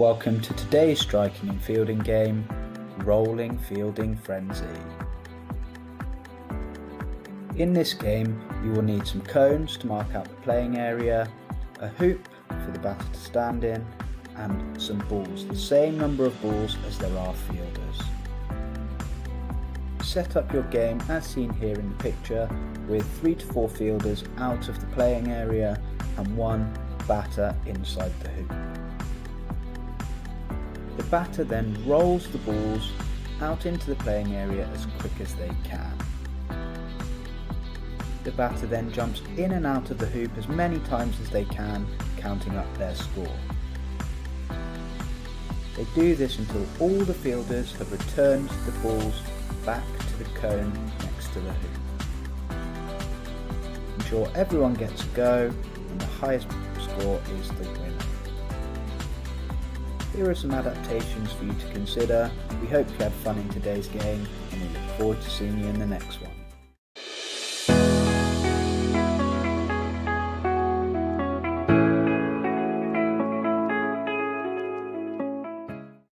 Welcome to today's striking and fielding game, Rolling Fielding Frenzy. In this game, you will need some cones to mark out the playing area, a hoop for the batter to stand in, and some balls, the same number of balls as there are fielders. Set up your game as seen here in the picture with 3 to 4 fielders out of the playing area and 1 batter inside the hoop. The batter then rolls the balls out into the playing area as quick as they can. The batter then jumps in and out of the hoop as many times as they can, counting up their score. They do this until all the fielders have returned the balls back to the cone next to the hoop. Ensure everyone gets a go and the highest score is the winner. Here are some adaptations for you to consider. We hope you had fun in today's game and we look forward to seeing you in the next one.